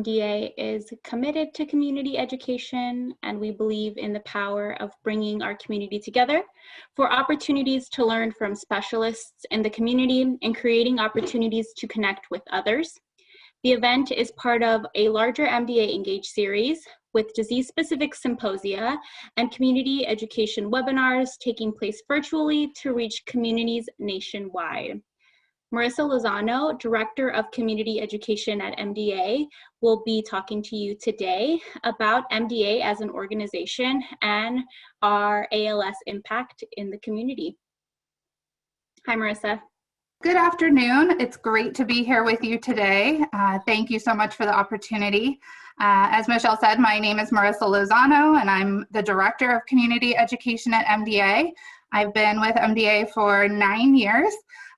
MDA is committed to community education, and we believe in the power of bringing our community together for opportunities to learn from specialists in the community and creating opportunities to connect with others. The event is part of a larger MDA Engage series with disease-specific symposia and community education webinars taking place virtually to reach communities nationwide. Marissa Lozano, Director of Community Education at MDA, will be talking to you today about MDA as an organization and our ALS impact in the community. Hi, Marissa. Good afternoon. It's great to be here with you today. Thank you so much for the opportunity. As Michelle said, my name is Marissa Lozano, and I'm the Director of Community Education at MDA. I've been with MDA for 9 years.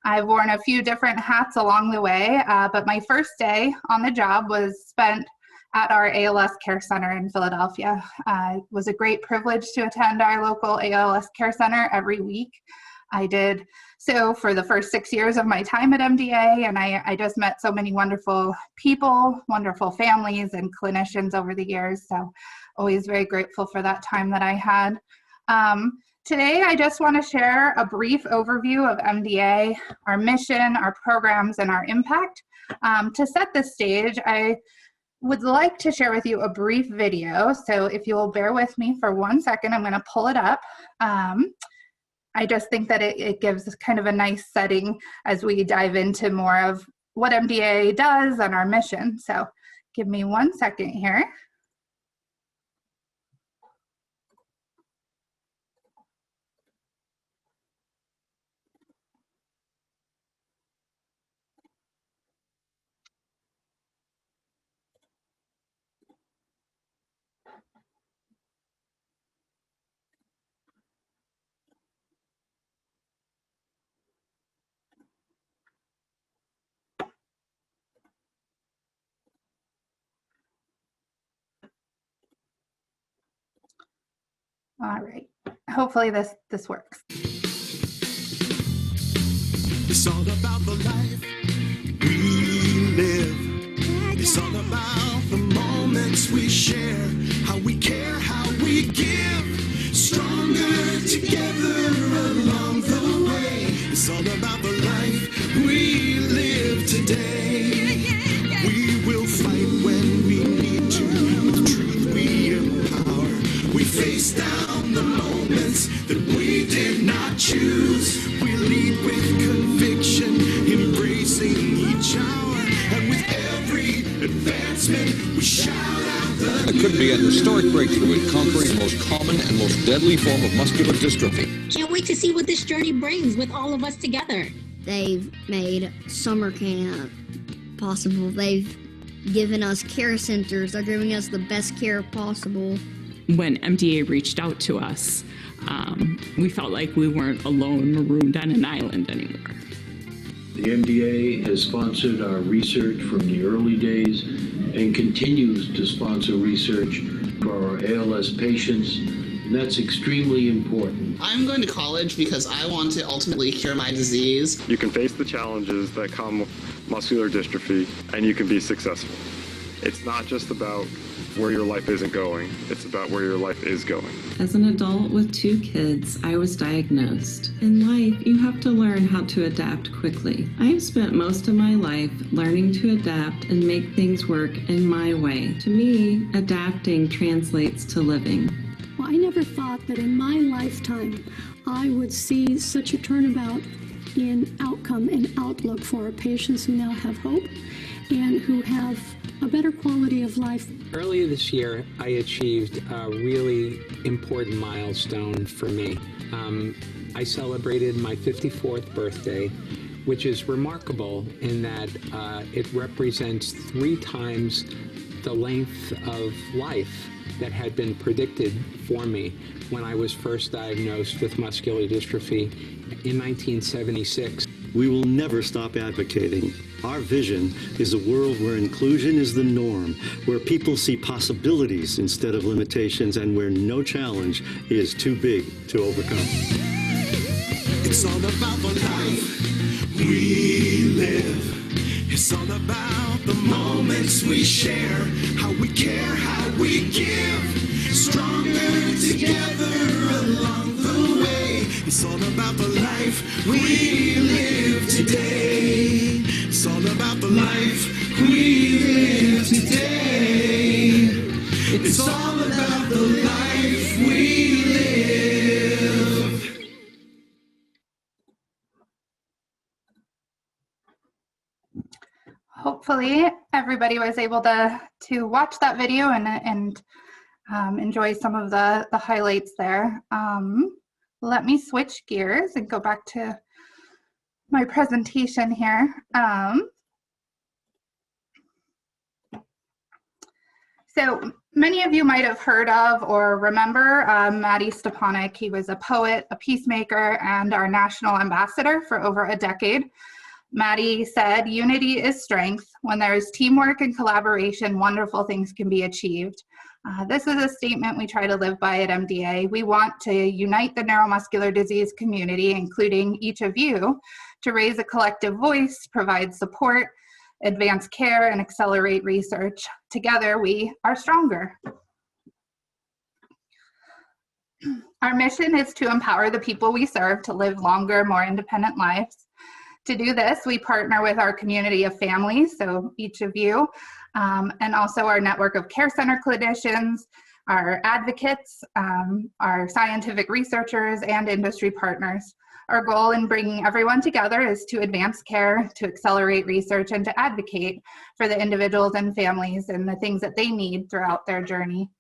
I've worn a few different hats along the way, but my first day on the job was spent at our ALS Care Center in Philadelphia. It was a great privilege to attend our local ALS Care Center every week. I did so for the first 6 years of my time at MDA, and I just met so many wonderful people, wonderful families, and clinicians over the years, so always very grateful for that time that I had. Today, I just want to share a brief overview of MDA, our mission, our programs, and our impact. To set the stage, I would like to share with you a brief video. So if you will bear with me for 1 second, I'm going to pull it up. I just think that it gives kind of a nice setting as we dive into more of what MDA does and our mission. So give me 1 second here. All right, hopefully this works. It's all about the life we live. It's all about the moments we share, how we care, how we give, stronger together along the way. It's all about the life we live today. We will fight when we need to, with truth we empower. We face down the moments that we did not choose. We lead with conviction, embracing each hour. And with every advancement, we shout out the It could be a historic breakthrough in conquering the most common and most deadly form of muscular dystrophy. Can't wait to see what this journey brings with all of us together. They've made summer camp possible. They've given us care centers. They're giving us the best care possible. When MDA reached out to us, we felt like we weren't alone, marooned on an island anymore. The MDA has sponsored our research from the early days and continues to sponsor research for our ALS patients, and that's extremely important. I'm going to college because I want to ultimately cure my disease. You can face the challenges that come with muscular dystrophy, and you can be successful. It's not just about where your life isn't going, it's about where your life is going. As an adult with 2 kids, I was diagnosed. In life, you have to learn how to adapt quickly. I've spent most of my life learning to adapt and make things work in my way. To me, adapting translates to living. Well, I never thought that in my lifetime I would see such a turnabout in outcome and outlook for our patients who now have hope and who have a better quality of life. Earlier this year, I achieved a really important milestone for me. I celebrated my 54th birthday, which is remarkable in that it represents 3 times the length of life that had been predicted for me when I was first diagnosed with muscular dystrophy in 1976. We will never stop advocating. Our vision is a world where inclusion is the norm, where people see possibilities instead of limitations, and where no challenge is too big to overcome. It's all about the life we live. It's all about the moments we share, how we care, how we give. Stronger together along the way. It's all about the life we live today. It's all about the life we live today. It's all about the life we live. Hopefully everybody was able to watch that video and enjoy some of the highlights there. Let me switch gears and go back to my presentation here. So many of you might have heard of or remember Matty Stepanek. He was a poet, a peacemaker, and our national ambassador for over a decade. Matty said, "Unity is strength. When there is teamwork and collaboration, wonderful things can be achieved." This is a statement we try to live by at MDA. We want to unite the neuromuscular disease community, including each of you, to raise a collective voice, provide support, advance care, and accelerate research. Together, we are stronger. Our mission is to empower the people we serve to live longer, more independent lives. To do this, we partner with our community of families, so each of you, and also our network of care center clinicians, our advocates, our scientific researchers, and industry partners. Our goal in bringing everyone together is to advance care, to accelerate research, and to advocate for the individuals and families and the things that they need throughout their journey.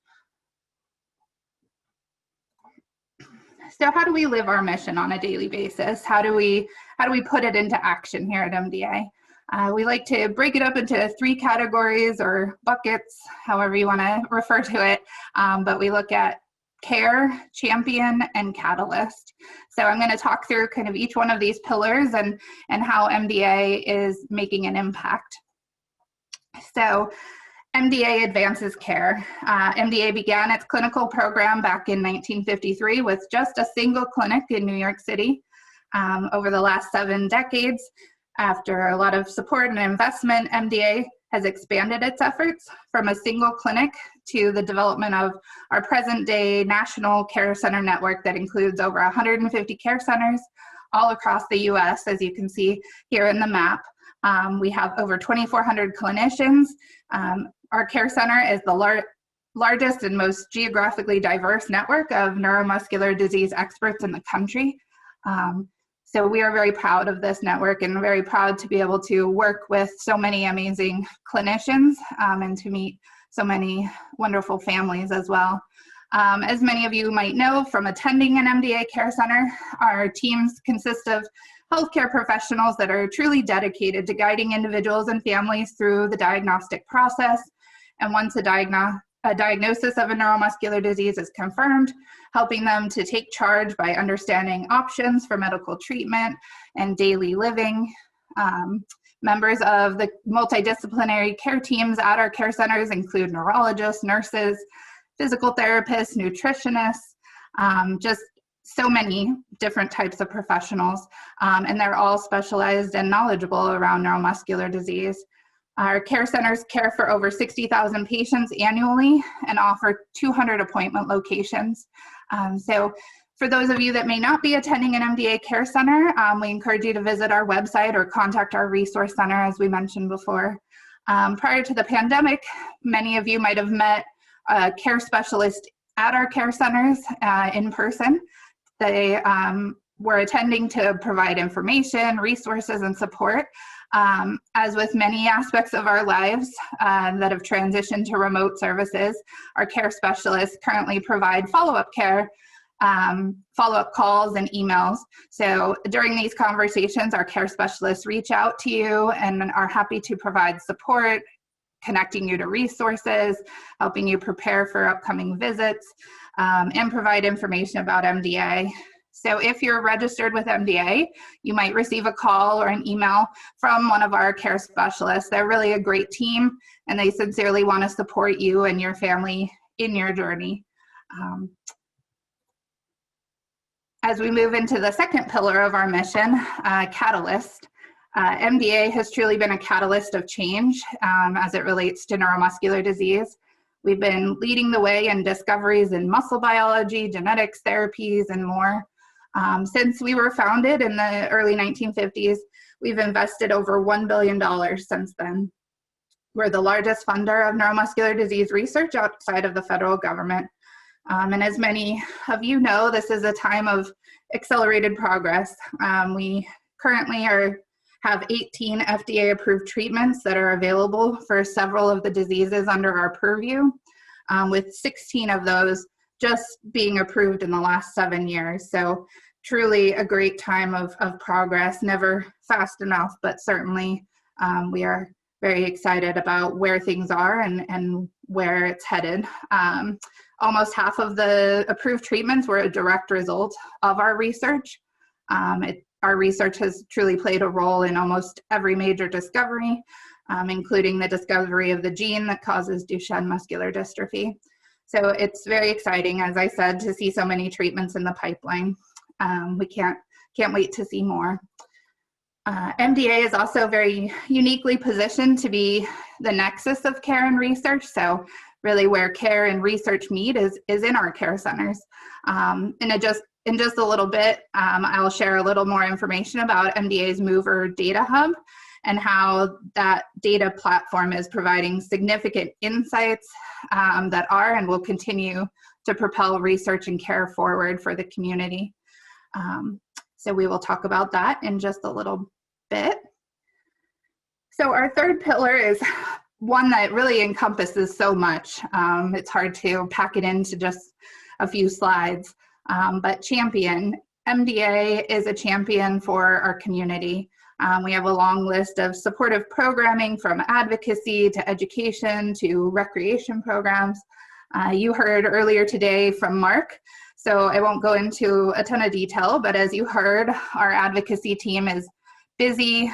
So how do we live our mission on a daily basis? How do we put it into action here at MDA? We like to break it up into 3 categories or buckets, however you want to refer to it, but we look at care, champion, and catalyst. So I'm going to talk through kind of each one of these pillars and how MDA is making an impact. So MDA Advances Care. MDA began its clinical program back in 1953 with just a single clinic in New York City. Over the last 7 decades, after a lot of support and investment, MDA has expanded its efforts from a single clinic to the development of our present-day national care center network that includes over 150 care centers all across the U.S., as you can see here in the map. We have over 2,400 clinicians. Our care center is the largest and most geographically diverse network of neuromuscular disease experts in the country. So we are very proud of this network and very proud to be able to work with so many amazing clinicians and to meet so many wonderful families as well. As many of you might know from attending an MDA care center, our teams consist of healthcare professionals that are truly dedicated to guiding individuals and families through the diagnostic process. And once a diagnosis of a neuromuscular disease is confirmed, helping them to take charge by understanding options for medical treatment and daily living. Members of the multidisciplinary care teams at our care centers include neurologists, nurses, physical therapists, nutritionists, just so many different types of professionals, and they're all specialized and knowledgeable around neuromuscular disease. Our care centers care for over 60,000 patients annually and offer 200 appointment locations. So for those of you that may not be attending an MDA care center, we encourage you to visit our website or contact our resource center, as we mentioned before. Prior to the pandemic, many of you might have met a care specialist at our care centers in person. They were attending to provide information, resources, and support. As with many aspects of our lives that have transitioned to remote services, our care specialists currently provide follow-up care, follow-up calls and emails. So during these conversations, our care specialists reach out to you and are happy to provide support, connecting you to resources, helping you prepare for upcoming visits, and provide information about MDA. So if you're registered with MDA, you might receive a call or an email from one of our care specialists. They're really a great team, and they sincerely want to support you and your family in your journey. As we move into the second pillar of our mission, catalyst, MDA has truly been a catalyst of change as it relates to neuromuscular disease. We've been leading the way in discoveries in muscle biology, genetics, therapies, and more. Since we were founded in the early 1950s, we've invested over $1 billion since then. We're the largest funder of neuromuscular disease research outside of the federal government. And as many of you know, this is a time of accelerated progress. We currently have 18 FDA-approved treatments that are available for several of the diseases under our purview, with 16 of those just being approved in the last 7 years. So truly a great time of progress, never fast enough, but certainly we are very excited about where things are and where it's headed. Almost half of the approved treatments were a direct result of our research. Our research has truly played a role in almost every major discovery, including the discovery of the gene that causes Duchenne muscular dystrophy. So it's very exciting, as I said, to see so many treatments in the pipeline. We can't wait to see more. MDA is also very uniquely positioned to be the nexus of care and research. So really where care and research meet is in our care centers. In just a little bit, I'll share a little more information about MDA's MOVR Data Hub and how that data platform is providing significant insights that are and will continue to propel research and care forward for the community. So we will talk about that in just a little bit. So our third pillar is one that really encompasses so much. It's hard to pack it into just a few slides, but champion. MDA is a champion for our community. We have a long list of supportive programming from advocacy to education to recreation programs. You heard earlier today from Mark, so I won't go into a ton of detail, but as you heard, our advocacy team is busy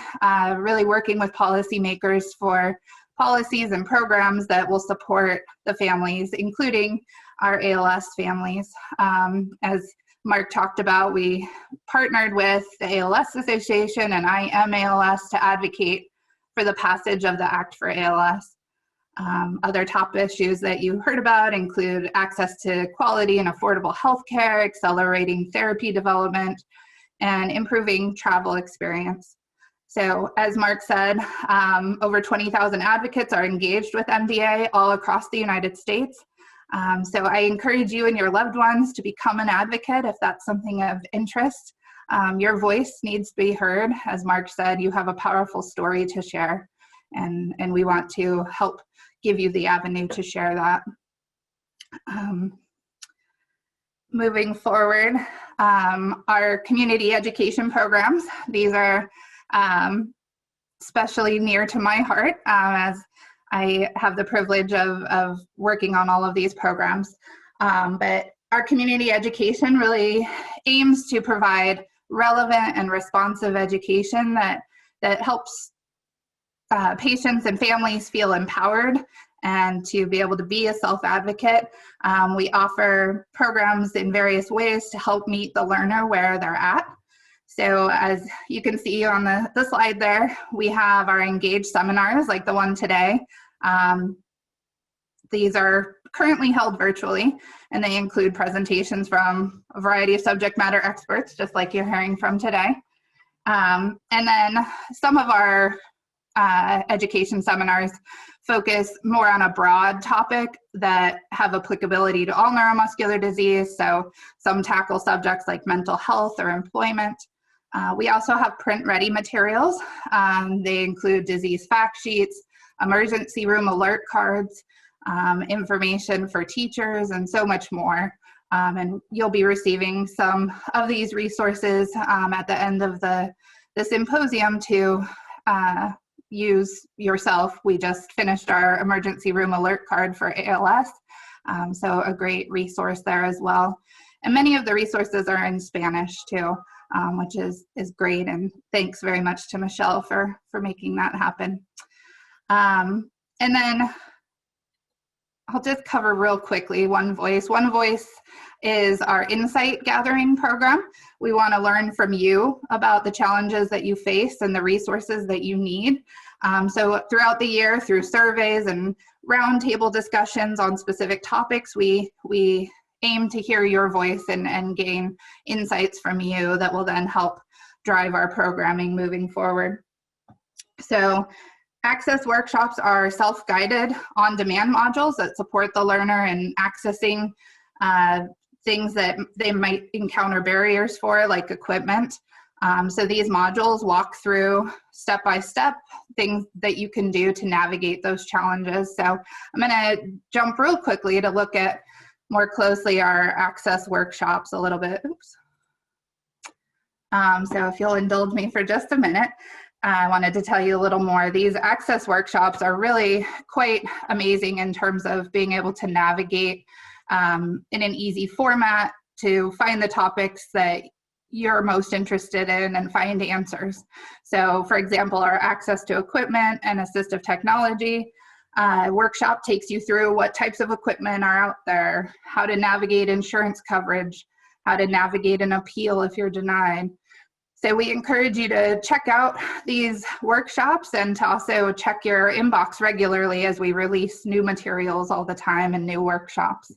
really working with policymakers for policies and programs that will support the families, including our ALS families. As Mark talked about, we partnered with the ALS Association and I Am ALS to advocate for the passage of the Act for ALS. Other top issues that you heard about include access to quality and affordable healthcare, accelerating therapy development, and improving travel experience. So as Mark said, over 20,000 advocates are engaged with MDA all across the United States. So I encourage you and your loved ones to become an advocate if that's something of interest. Your voice needs to be heard. As Mark said, you have a powerful story to share, and we want to help give you the avenue to share that. Moving forward, our community education programs, these are especially near to my heart as I have the privilege of working on all of these programs. But our community education really aims to provide relevant and responsive education that helps patients and families feel empowered and to be able to be a self-advocate. We offer programs in various ways to help meet the learner where they're at. So as you can see on the slide there, we have our Engage seminars like the one today. These are currently held virtually, and they include presentations from a variety of subject matter experts, just like you're hearing from today. And then some of our education seminars focus more on a broad topic that have applicability to all neuromuscular disease. So some tackle subjects like mental health or employment. We also have print-ready materials. They include disease fact sheets, emergency room alert cards, information for teachers, and so much more. And you'll be receiving some of these resources at the end of the symposium to use yourself. We just finished our emergency room alert card for ALS, so a great resource there as well. And many of the resources are in Spanish too, which is great, and thanks very much to Michelle for making that happen. And then I'll just cover real quickly One Voice. One Voice is our insight gathering program. We want to learn from you about the challenges that you face and the resources that you need. So throughout the year, through surveys and roundtable discussions on specific topics, we aim to hear your voice and gain insights from you that will then help drive our programming moving forward. So Access workshops are self-guided, on-demand modules that support the learner in accessing things that they might encounter barriers for, like equipment. So these modules walk through step-by-step things that you can do to navigate those challenges. So I'm going to jump real quickly to look at more closely our Access workshops a little bit. Oops. So if you'll indulge me for just a minute. I wanted to tell you a little more. These Access workshops are really quite amazing in terms of being able to navigate in an easy format to find the topics that you're most interested in and find answers. So for example, our Access to Equipment and Assistive Technology workshop takes you through what types of equipment are out there, how to navigate insurance coverage, how to navigate an appeal if you're denied. So we encourage you to check out these workshops and to also check your inbox regularly as we release new materials all the time and new workshops.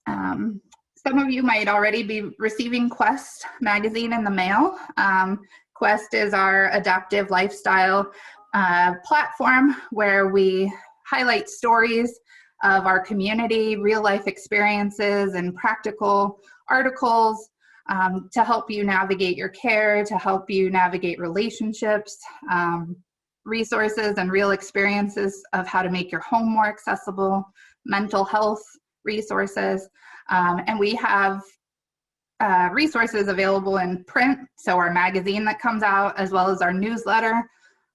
Some of you might already be receiving Quest magazine in the mail. Quest is our adaptive lifestyle platform where we highlight stories of our community, real life experiences, and practical articles to help you navigate your care, to help you navigate relationships, resources and real experiences of how to make your home more accessible, mental health resources. And we have resources available in print, so our magazine that comes out, as well as our newsletter,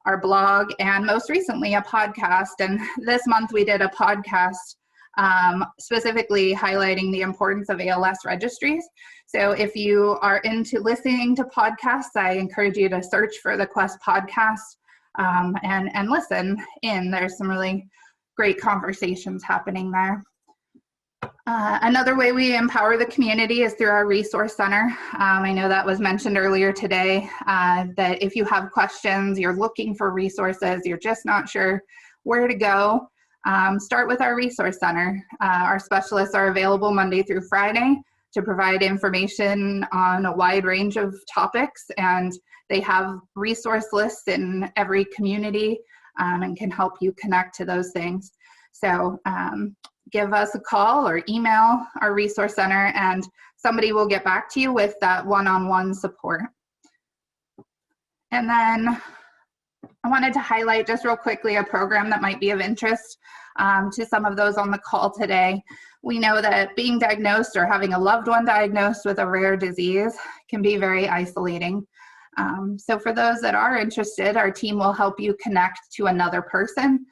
our blog, and most recently a podcast. And this month we did a podcast specifically highlighting the importance of ALS registries. So if you are into listening to podcasts, I encourage you to search for the Quest podcast and listen in. There's some really great conversations happening there. Another way we empower the community is through our resource center. I know that was mentioned earlier today, that if you have questions, you're looking for resources, you're just not sure where to go, start with our resource center. Our specialists are available Monday through Friday to provide information on a wide range of topics, and they have resource lists in every community and can help you connect to those things. So give us a call or email our resource center and somebody will get back to you with that one-on-one support. And then I wanted to highlight just real quickly a program that might be of interest to some of those on the call today. We know that being diagnosed or having a loved one diagnosed with a rare disease can be very isolating. So for those that are interested, our team will help you connect to another person,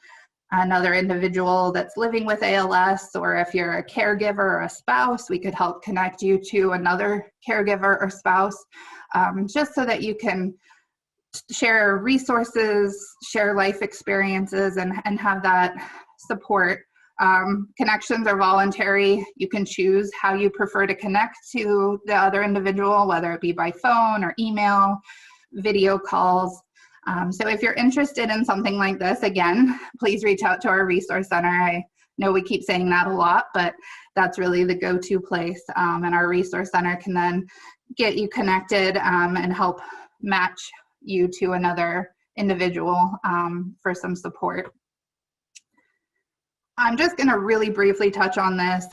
another individual that's living with ALS, or if you're a caregiver or a spouse, we could help connect you to another caregiver or spouse, just so that you can share resources, share life experiences, and have that support. Connections are voluntary. You can choose how you prefer to connect to the other individual, whether it be by phone or email, video calls. So if you're interested in something like this, again, please reach out to our resource center. I know we keep saying that a lot, but that's really the go-to place. And our resource center can then get you connected and help match you to another individual for some support. I'm just going to really briefly touch on this.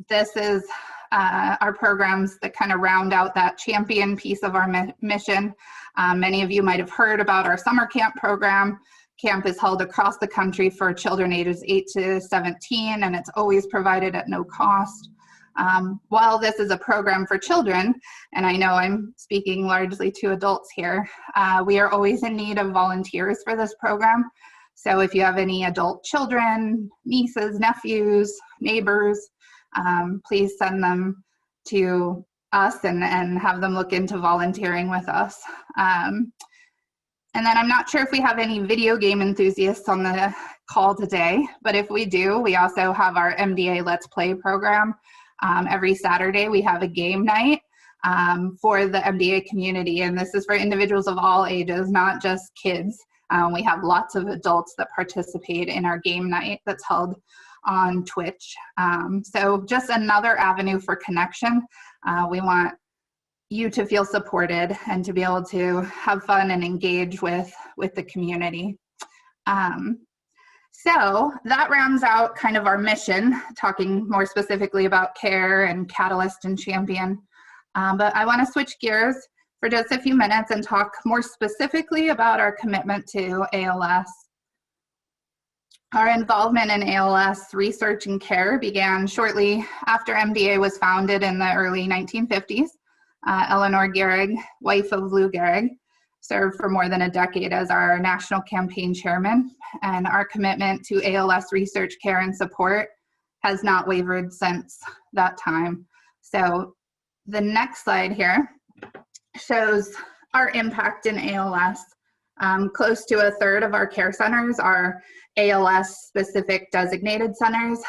This is our programs that kind of round out that champion piece of our mission. Many of you might have heard about our summer camp program. Camp is held across the country for children ages 8 to 17, and it's always provided at no cost. While this is a program for children, and I know I'm speaking largely to adults here, we are always in need of volunteers for this program. So if you have any adult children, nieces, nephews, neighbors, please send them to us and have them look into volunteering with us. And then I'm not sure if we have any video game enthusiasts on the call today, but if we do, we also have our MDA Let's Play program. Every Saturday we have a game night for the MDA community, and this is for individuals of all ages, not just kids. We have lots of adults that participate in our game night that's held on Twitch. So just another avenue for connection. We want you to feel supported and to be able to have fun and engage with the community. So that rounds out kind of our mission, talking more specifically about CARE and Catalyst and Champion. But I want to switch gears for just a few minutes and talk more specifically about our commitment to ALS. Our involvement in ALS research and care began shortly after MDA was founded in the early 1950s. Eleanor Gehrig, wife of Lou Gehrig, served for more than a decade as our national campaign chairman, and our commitment to ALS research, care, and support has not wavered since that time. So the next slide here shows our impact in ALS. Close to a third of our care centers are ALS-specific designated centers.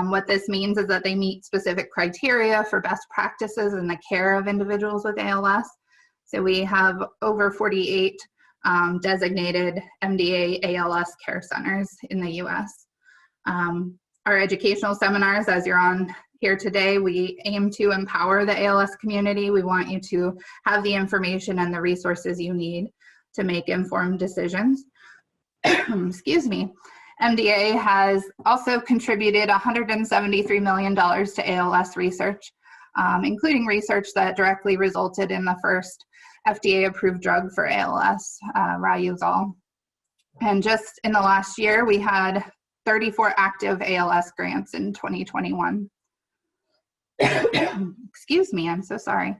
What this means is that they meet specific criteria for best practices in the care of individuals with ALS. So we have over 48 designated MDA ALS care centers in the US. Our educational seminars, as you're on here today, we aim to empower the ALS community. We want you to have the information and the resources you need to make informed decisions. Excuse me. MDA has also contributed $173 million to ALS research, including research that directly resulted in the first FDA-approved drug for ALS, Riluzole. And just in the last year, we had 34 active ALS grants in 2021. Excuse me, I'm so sorry.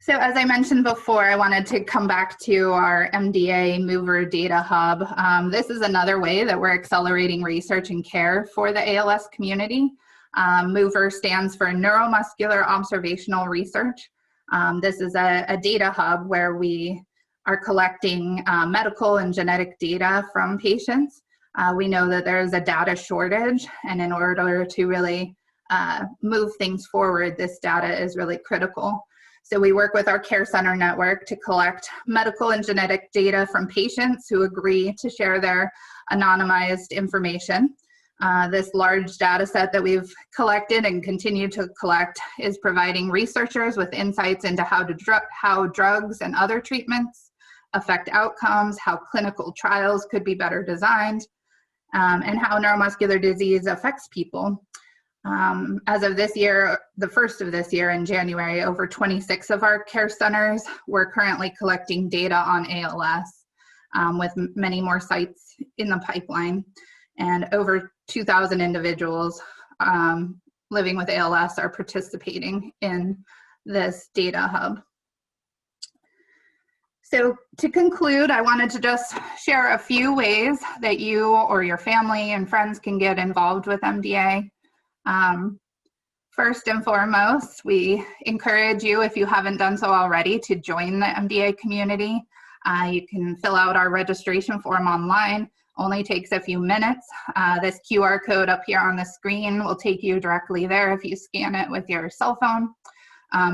So as I mentioned before, I wanted to come back to our MDA MOVR Data Hub. This is another way that we're accelerating research and care for the ALS community. MOVR stands for Neuromuscular Observational Research. This is a data hub where we are collecting medical and genetic data from patients. We know that there's a data shortage, and in order to really move things forward, this data is really critical. So we work with our care center network to collect medical and genetic data from patients who agree to share their anonymized information. This large data set that we've collected and continue to collect is providing researchers with insights into how drugs and other treatments affect outcomes, how clinical trials could be better designed, and how neuromuscular disease affects people. As of this year, the first of this year in January, over 26 of our care centers were currently collecting data on ALS, with many more sites in the pipeline. And over 2,000 individuals living with ALS are participating in this data hub. So to conclude, I wanted to just share a few ways that you or your family and friends can get involved with MDA. First and foremost, we encourage you, if you haven't done so already, to join the MDA community. You can fill out our registration form online. Only takes a few minutes. This QR code up here on the screen will take you directly there if you scan it with your cell phone,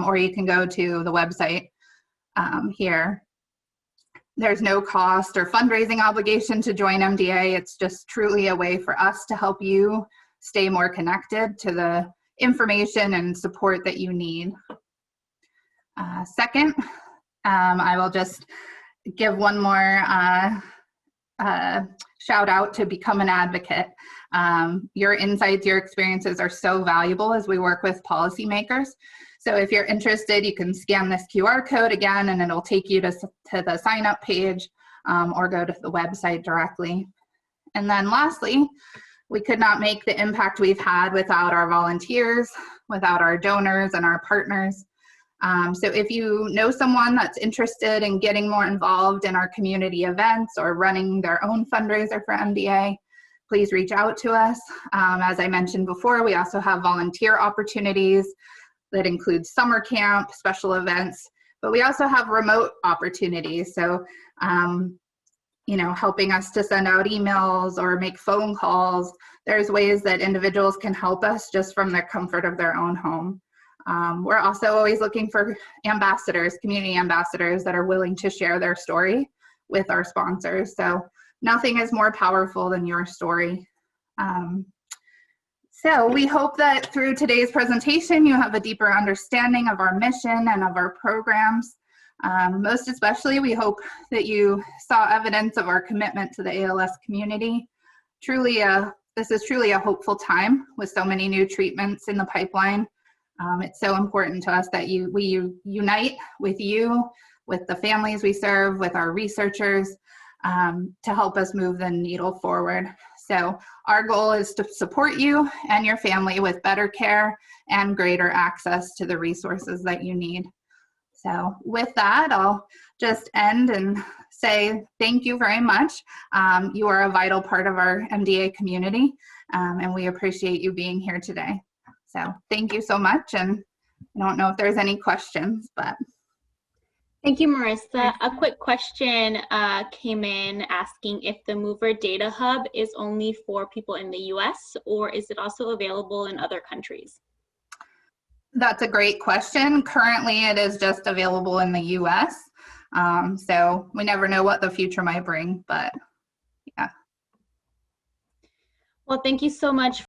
or you can go to the website here. There's no cost or fundraising obligation to join MDA. It's just truly a way for us to help you stay more connected to the information and support that you need. Second, I will just give one more shout out to become an advocate. Your insights, your experiences are so valuable as we work with policymakers. So if you're interested, you can scan this QR code again, and it'll take you to the sign up page, or go to the website directly. And then lastly, we could not make the impact we've had without our volunteers, without our donors and our partners. So if you know someone that's interested in getting more involved in our community events or running their own fundraiser for MDA, please reach out to us. As I mentioned before, we also have volunteer opportunities that include summer camp, special events, but we also have remote opportunities. So helping us to send out emails or make phone calls. There's ways that individuals can help us just from the comfort of their own home. We're also always looking for ambassadors, community ambassadors that are willing to share their story with our sponsors. So nothing is more powerful than your story. So we hope that through today's presentation, you have a deeper understanding of our mission and of our programs. Most especially, we hope that you saw evidence of our commitment to the ALS community. This is truly a hopeful time with so many new treatments in the pipeline. It's so important to us that we unite with you, with the families we serve, with our researchers, to help us move the needle forward. So our goal is to support you and your family with better care and greater access to the resources that you need. So with that, I'll just end and say thank you very much. You are a vital part of our MDA community, and we appreciate you being here today. So thank you so much, and I don't know if there's any questions, but. Thank you, Marissa. A quick question came in asking if the MOVR Data Hub is only for people in the US, or is it also available in other countries? That's a great question. Currently, it is just available in the US. So we never know what the future might bring, but yeah. Well, thank you so much.